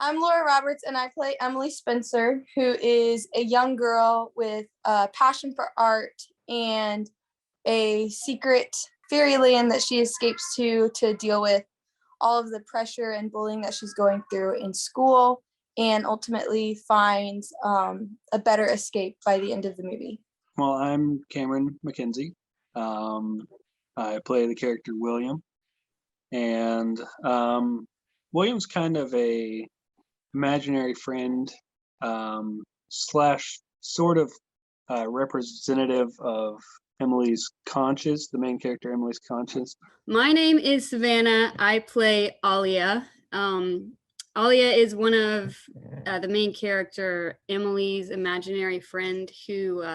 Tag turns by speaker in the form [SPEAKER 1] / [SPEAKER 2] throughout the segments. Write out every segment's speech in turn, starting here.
[SPEAKER 1] I'm Laura Roberts, and I play Emily Spencer, who is a young girl with a passion for art and a secret fairyland that she escapes to deal with all of the pressure and bullying that she's going through in school, and ultimately finds a better escape by the end of the movie.
[SPEAKER 2] Well, I'm Cameron McKenzie. I play the character William, and William's kind of a imaginary friend slash sort of representative of Emily's conscience, the main character Emily's conscience.
[SPEAKER 3] My name is Savannah. I play Alia. Alia is one of the main character, Emily's imaginary friend, who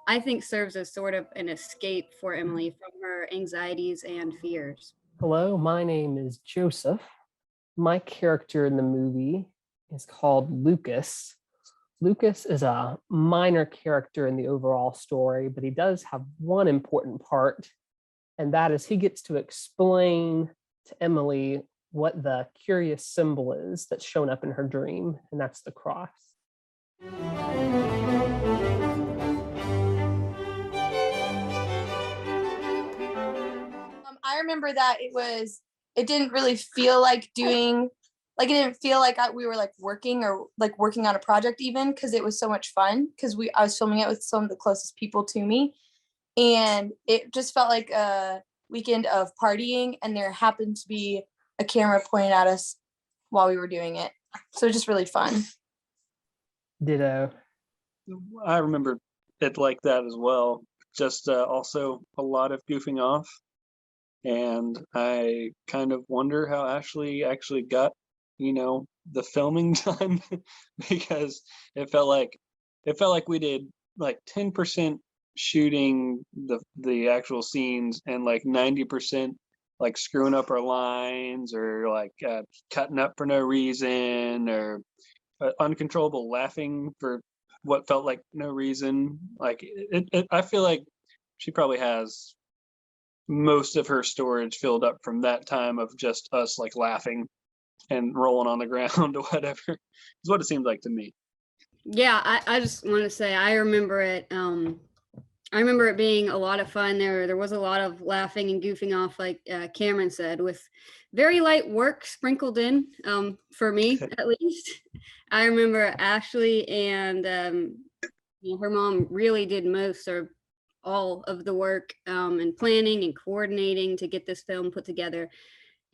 [SPEAKER 3] I think serves as sort of an escape for Emily from her anxieties and fears.
[SPEAKER 4] Hello, my name is Joseph. My character in the movie is called Lucas. Lucas is a minor character in the overall story, but he does have one important part, and that is he gets to explain to Emily what the curious symbol is that's shown up in her dream, and that's the cross.
[SPEAKER 1] I remember that it didn't really feel like doing, like it didn't feel like we were like working on a project even, because it was so much fun, because I was filming it with some of the closest people to me, and it just felt like a weekend of partying, and there happened to be a camera pointed at us while we were doing it, so it was just really fun.
[SPEAKER 4] Ditto.
[SPEAKER 2] I remember it like that as well. Just also a lot of goofing off, and I kind of wonder how Ashley actually got the filming done because it felt like we did like 10% shooting the actual scenes and like 90% like screwing up our lines or like cutting up for no reason or uncontrollable laughing for what felt like no reason. Like I feel like she probably has most of her storage filled up from that time of just us like laughing and rolling on the ground or whatever is what it seemed like to me.
[SPEAKER 3] Yeah, I just want to say I remember it being a lot of fun. There was a lot of laughing and goofing off, like Cameron said, with very light work sprinkled in, for me at least. I remember Ashley and her mom really did most or all of the work and planning and coordinating to get this film put together.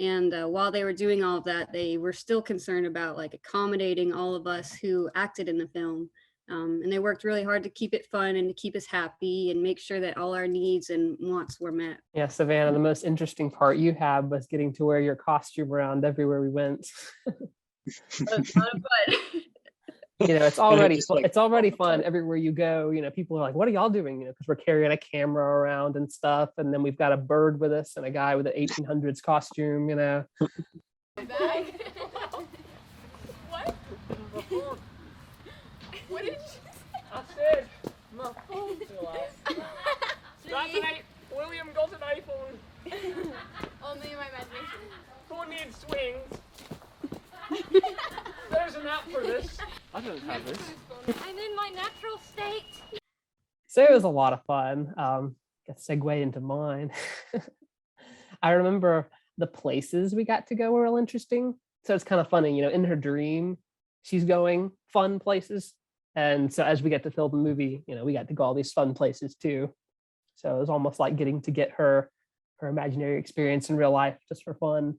[SPEAKER 3] And while they were doing all of that, they were still concerned about like accommodating all of us who acted in the film. And they worked really hard to keep it fun and to keep us happy and make sure that all our needs and wants were met.
[SPEAKER 4] Yeah, Savannah, the most interesting part you had was getting to wear your costume around everywhere we went.
[SPEAKER 3] It was a lot of fun.
[SPEAKER 4] It's already fun everywhere you go. People are like, what are y'all doing? Because we're carrying a camera around and stuff, and then we've got a bird with us and a guy with an 1800s costume.
[SPEAKER 5] What? What did you say?
[SPEAKER 6] I said my phone's still out. That's an William got an iPhone.
[SPEAKER 5] Only in my imagination.
[SPEAKER 6] Who needs swings? There's an app for this. I don't have this.
[SPEAKER 5] I'm in my natural state.
[SPEAKER 4] So it was a lot of fun. Get segue into mine. I remember the places we got to go were real interesting. So it's kind of funny, in her dream, she's going fun places. And so as we get to film the movie, we got to go all these fun places too. So it was almost like getting to get her imaginary experience in real life just for fun.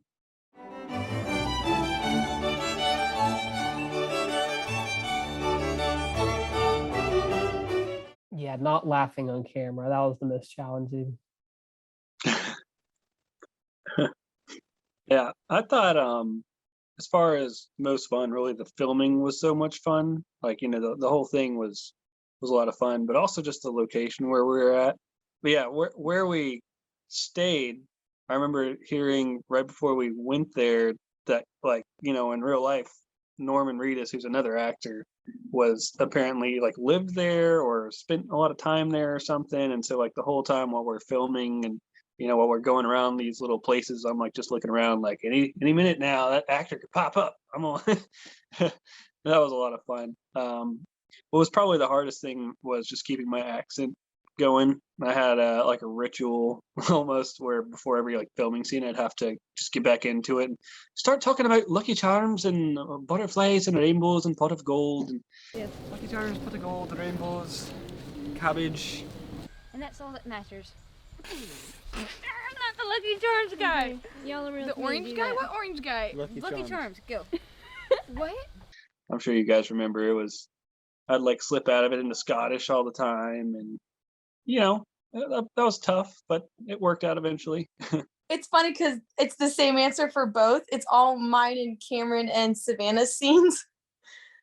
[SPEAKER 4] Yeah, not laughing on camera. That was the most challenging.
[SPEAKER 2] Yeah, I thought as far as most fun, really the filming was so much fun. Like, the whole thing was a lot of fun, but also just the location where we were at. But yeah, where we stayed, I remember hearing right before we went there that like, in real life, Norman Reedus, who's another actor, was apparently like lived there or spent a lot of time there or something. And so like the whole time while we're filming and while we're going around these little places, I'm like just looking around like any minute now that actor could pop up. I'm all that was a lot of fun. What was probably the hardest thing was just keeping my accent going. I had like a ritual almost where before every like filming scene, I'd have to just get back into it and start talking about Lucky Charms and butterflies and rainbows and pot of gold. And
[SPEAKER 6] Lucky Charms, pot of gold, rainbows, cabbage.
[SPEAKER 5] And that's all that matters. I'm not the Lucky Charms guy.
[SPEAKER 7] Y'all are real.
[SPEAKER 5] The orange guy? What orange guy?
[SPEAKER 6] Lucky
[SPEAKER 5] Charms, go. What?
[SPEAKER 2] I'm sure you guys remember I'd like slip out of it into Scottish all the time, and that was tough, but it worked out eventually.
[SPEAKER 1] It's funny because it's the same answer for both. It's all mine and Cameron and Savannah's scenes.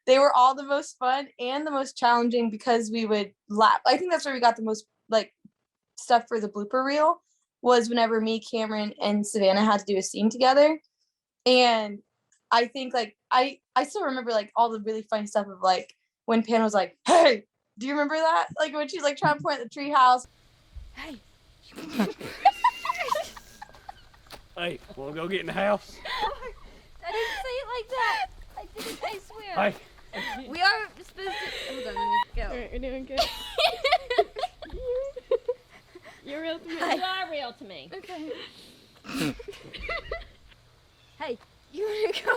[SPEAKER 1] They were all the most fun and the most challenging because we would laugh. I think that's where we got the most like stuff for the blooper reel, was whenever me, Cameron, and Savannah had to do a scene together. And I think like I still remember like all the really funny stuff of like when Pan was like, "Hey, do you remember that?" Like when she's like trying to point at the treehouse.
[SPEAKER 5] Hey.
[SPEAKER 6] Hey, wanna go get in the house?
[SPEAKER 5] I didn't say it like that. I didn't, I swear.
[SPEAKER 6] Hey.
[SPEAKER 5] We are supposed to. Hold on, let me go.
[SPEAKER 7] Alright, you're doing good. You're real to me.
[SPEAKER 5] Hi.
[SPEAKER 7] You are real to me.
[SPEAKER 5] Okay. Hey, you wanna go?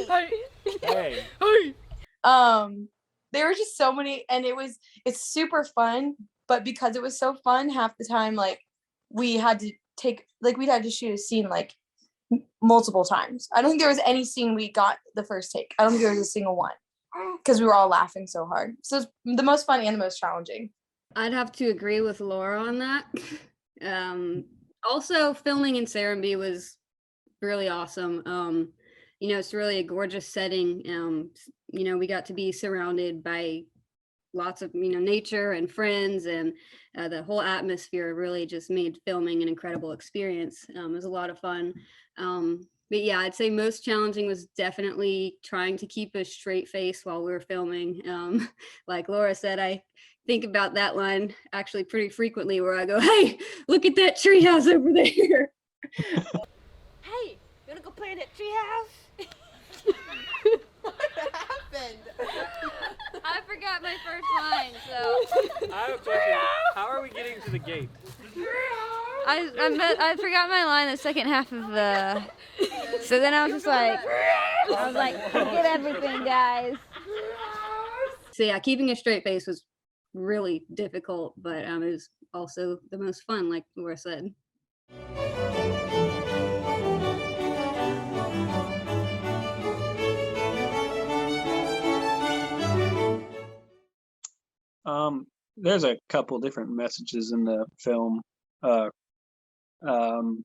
[SPEAKER 6] Hey. Hey.
[SPEAKER 1] There were just so many, and it's super fun, but because it was so fun, half the time like we'd had to shoot a scene like multiple times. I don't think there was any scene we got the first take. I don't think there was a single one because we were all laughing so hard. So it's the most fun and the most challenging.
[SPEAKER 3] I'd have to agree with Laura on that. Also, filming in Serenbe was really awesome. It's really a gorgeous setting. We got to be surrounded by lots of, nature and friends, and the whole atmosphere really just made filming an incredible experience. It was a lot of fun. But yeah, I'd say most challenging was definitely trying to keep a straight face while we were filming. Like Laura said, I think about that line actually pretty frequently where I go, "Hey, look at that treehouse over there."
[SPEAKER 5] Hey, you wanna go play in that treehouse? What happened? I forgot my first line, so.
[SPEAKER 6] I have a question. How are we getting to the gate?
[SPEAKER 5] I forgot my line the second half of the. So then I was just like, forget everything, guys.
[SPEAKER 3] So yeah, keeping a straight face was really difficult, but it was also the most fun, like Laura said.
[SPEAKER 2] There's a couple different messages in the film. I don't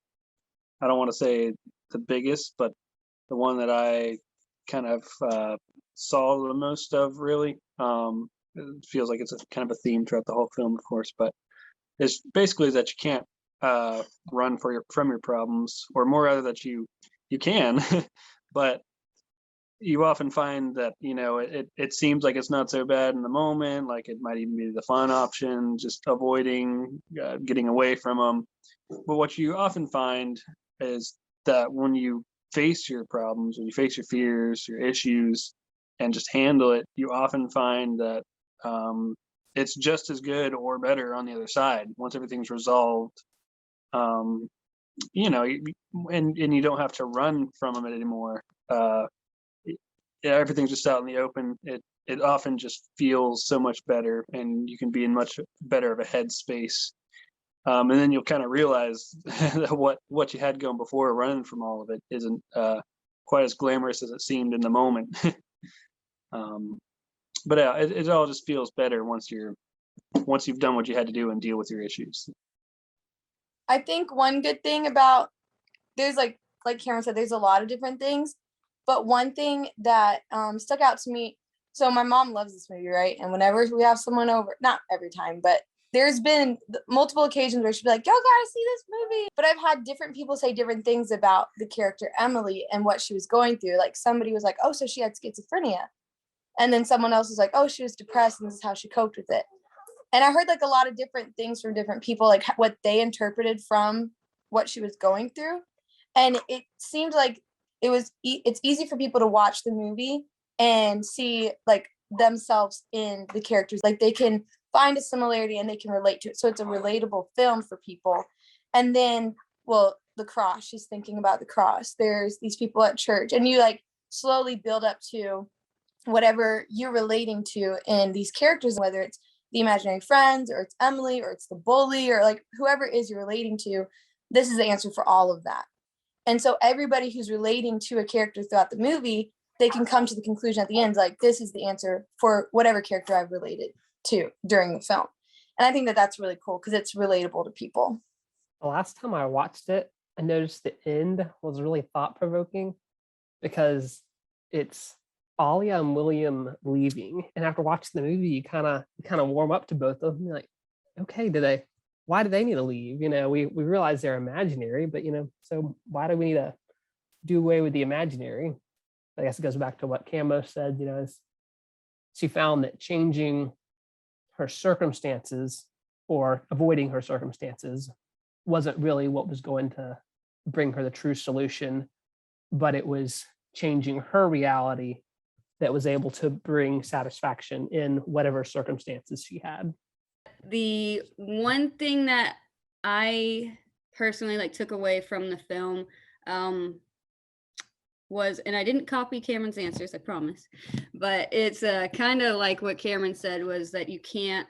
[SPEAKER 2] want to say the biggest, but the one that I kind of saw the most of, really. It feels like it's a kind of a theme throughout the whole film, of course, but it's basically that you can't run from your problems, or more rather that you can, but you often find that it seems like it's not so bad in the moment, like it might even be the fun option, just avoiding getting away from them. But what you often find is that when you face your problems, when you face your fears, your issues, and just handle it, you often find that it's just as good or better on the other side once everything's resolved. And you don't have to run from them anymore. Everything's just out in the open. It often just feels so much better, and you can be in much better of a headspace. And then you'll kind of realize that what you had going before running from all of it isn't quite as glamorous as it seemed in the moment. But yeah, it all just feels better once you've done what you had to do and deal with your issues.
[SPEAKER 1] I think one good thing about there's like Cameron said, there's a lot of different things, but one thing that stuck out to me. So my mom loves this movie, right? And whenever we have someone over, not every time, but there's been multiple occasions where she'd be like, "Y'all gotta see this movie." But I've had different people say different things about the character Emily and what she was going through. Like somebody was like, "Oh, so she had schizophrenia." And then someone else was like, "Oh, she was depressed and this is how she coped with it." And I heard like a lot of different things from different people, like what they interpreted from what she was going through. And it seemed like it's easy for people to watch the movie and see like themselves in the characters. Like they can find a similarity and they can relate to it. So it's a relatable film for people. And then, well, the cross, she's thinking about the cross. There's these people at church, and you like slowly build up to whatever you're relating to in these characters, whether it's the imaginary friends or it's Emily or it's the bully or like whoever it is you're relating to. This is the answer for all of that. And so everybody who's relating to a character throughout the movie, they can come to the conclusion at the end, like, this is the answer for whatever character I've related to during the film. And I think that that's really cool because it's relatable to people.
[SPEAKER 4] The last time I watched it, I noticed the end was really thought-provoking because it's Alia and William leaving. And after watching the movie, you kind of warm up to both of them. You're like, okay, why do they need to leave? You know, we realize they're imaginary, but you know, so why do we need to do away with the imaginary? I guess it goes back to what Camo said, you know, is she found that changing her circumstances or avoiding her circumstances wasn't really what was going to bring her the true solution, but it was changing her reality that was able to bring satisfaction in whatever circumstances she had.
[SPEAKER 3] The one thing that I personally like took away from the film was, and I didn't copy Cameron's answers, I promise, but it's kind of like what Cameron said, was that you can't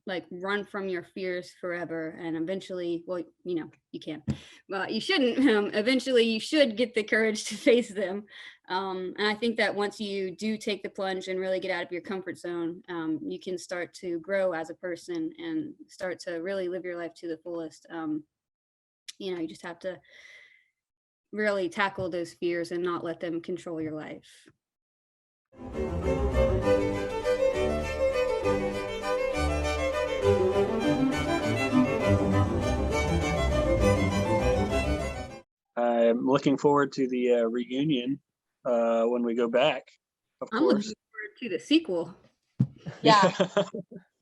[SPEAKER 3] like run from your fears forever, and eventually, well, you know, you can, but you shouldn't. Eventually you should get the courage to face them. And I think that once you do take the plunge and really get out of your comfort zone, you can start to grow as a person and start to really live your life to the fullest. You know, you just have to really tackle those fears and not let them control your life.
[SPEAKER 2] I'm looking forward to the reunion when we go back, of
[SPEAKER 3] I'm looking
[SPEAKER 2] course.
[SPEAKER 3] forward to the sequel.
[SPEAKER 1] Yeah.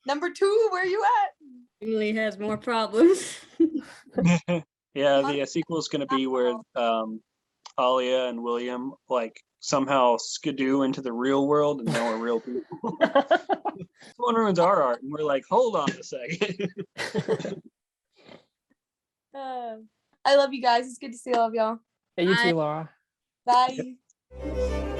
[SPEAKER 1] Number 2, where you at?
[SPEAKER 3] Emily has more problems.
[SPEAKER 2] Yeah, the sequel is going to be where Alia and William like somehow skidoo into the real world and now we're real people. Someone ruins our art and we're like, hold on a second.
[SPEAKER 1] I love you guys. It's good to see all of y'all.
[SPEAKER 4] Hey, you
[SPEAKER 3] Bye.
[SPEAKER 4] too, Laura.
[SPEAKER 1] Bye.